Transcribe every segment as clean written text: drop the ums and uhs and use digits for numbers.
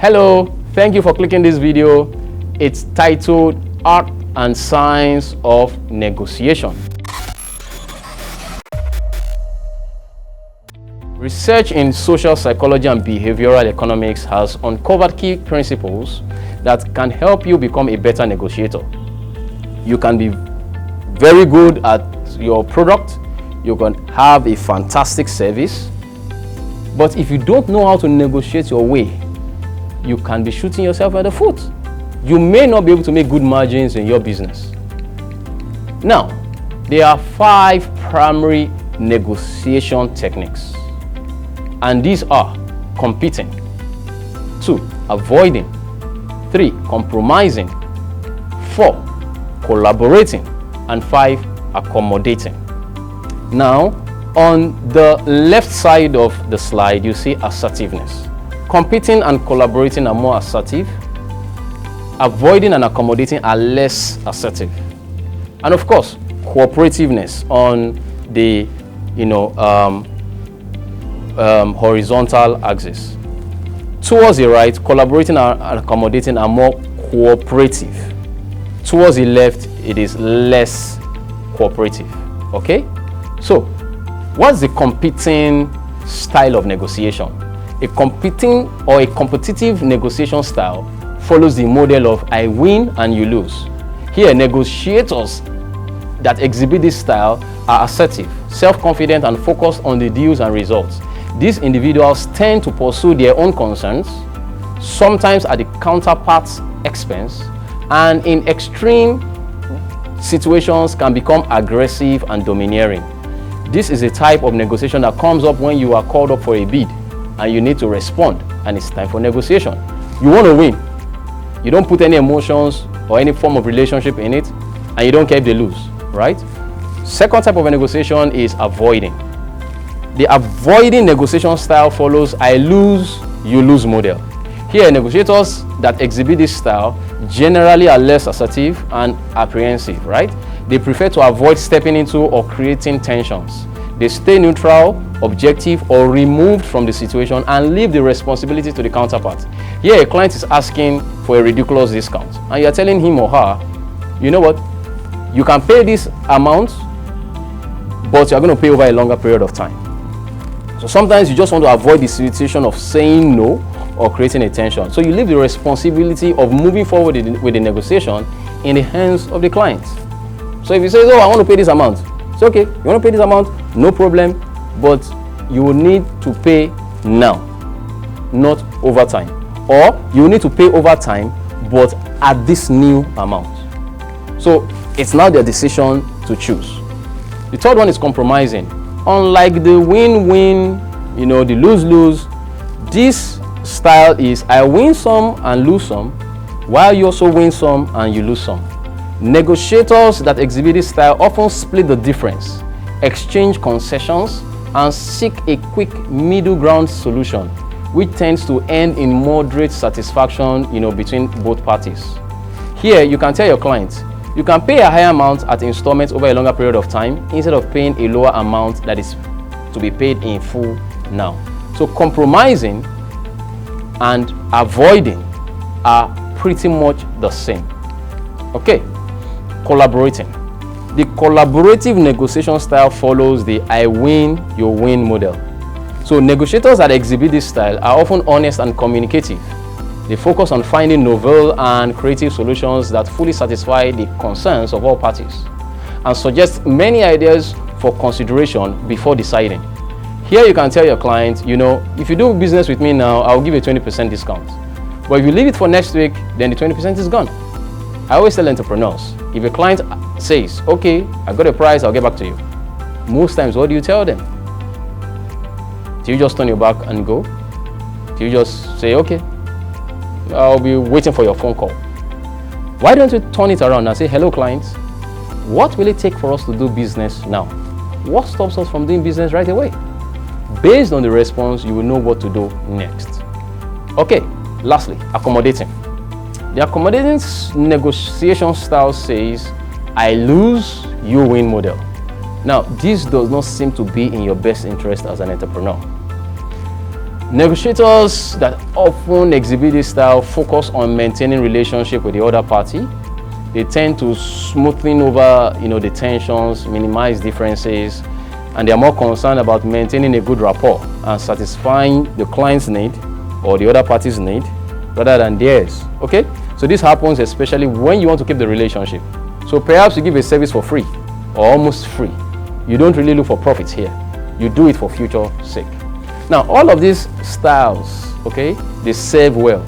Hello, thank you for clicking this video. It's titled Art and Science of Negotiation. Research in social psychology and behavioral economics has uncovered key principles that can help you become a better negotiator. You can be very good at your product, you can have a fantastic service, but if you don't know how to negotiate your way, you can be shooting yourself at the foot. You may not be able to make good margins in your business. Now, there are 5 primary negotiation techniques, and these are competing, 2, avoiding, 3, compromising, 4, collaborating, and 5, accommodating. Now, on the left side of the slide, you see assertiveness. Competing and collaborating are more assertive. Avoiding and accommodating are less assertive. And of course, cooperativeness on the horizontal axis. Towards the right, collaborating and accommodating are more cooperative. Towards the left, it is less cooperative. Okay? So, what's the competing style of negotiation? A competing or a competitive negotiation style follows the model of I win and you lose. Here, negotiators that exhibit this style are assertive, self-confident, and focused on the deals and results. These individuals tend to pursue their own concerns, sometimes at the counterpart's expense, and in extreme situations can become aggressive and domineering. This is a type of negotiation that comes up when you are called up for a bid and you need to respond, and it's time for negotiation. You want to win. You don't put any emotions or any form of relationship in it, and you don't care if they lose, right? Second type of negotiation is avoiding. The avoiding negotiation style follows I lose, you lose model. Here, negotiators that exhibit this style generally are less assertive and apprehensive, right? They prefer to avoid stepping into or creating tensions. They stay neutral, objective, or removed from the situation and leave the responsibility to the counterpart. Here, a client is asking for a ridiculous discount, and you're telling him or her, you know what, you can pay this amount, but you're going to pay over a longer period of time. So sometimes you just want to avoid the situation of saying no or creating a tension. So you leave the responsibility of moving forward with the negotiation in the hands of the client. So if you say, oh, I want to pay this amount, it's okay, you want to pay this amount, no problem, but you will need to pay now, not over time. Or you will need to pay over time, but at this new amount. So it's now their decision to choose. The third one is compromising. Unlike the win-win, the lose-lose, this style is I win some and lose some, while you also win some and you lose some. Negotiators that exhibit this style often split the difference, exchange concessions, and seek a quick middle ground solution, which tends to end in moderate satisfaction, between both parties. Here, you can tell your client, you can pay a higher amount at installments over a longer period of time instead of paying a lower amount that is to be paid in full now. So compromising and avoiding are pretty much the same. Okay, collaborating. The collaborative negotiation style follows the I win, you win model. So negotiators that exhibit this style are often honest and communicative. They focus on finding novel and creative solutions that fully satisfy the concerns of all parties and suggest many ideas for consideration before deciding. Here you can tell your client, if you do business with me now, I'll give you a 20% discount. But if you leave it for next week, then the 20% is gone. I always tell entrepreneurs, if a client says, okay, I got a price, I'll get back to you. Most times, what do you tell them? Do you just turn your back and go? Do you just say, okay, I'll be waiting for your phone call? Why don't you turn it around and say, hello clients, what will it take for us to do business now? What stops us from doing business right away? Based on the response, you will know what to do next. Okay, lastly, accommodating. The accommodating negotiation style says, I lose, you win model. Now, this does not seem to be in your best interest as an entrepreneur. Negotiators that often exhibit this style focus on maintaining relationship with the other party. They tend to smoothing over, the tensions, minimize differences, and they are more concerned about maintaining a good rapport and satisfying the client's need or the other party's need rather than theirs. Okay? So this happens especially when you want to keep the relationship. So perhaps you give a service for free or almost free. You don't really look for profits here. You do it for future sake. Now, all of these styles, okay, they serve well.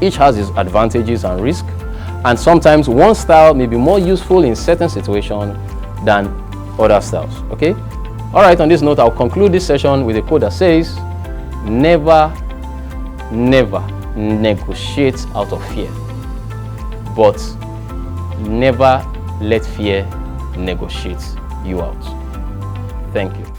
Each has its advantages and risks, and sometimes one style may be more useful in certain situations than other styles, okay? All right, on this note, I'll conclude this session with a quote that says, never negotiate out of fear, but never let fear negotiate you out. Thank you.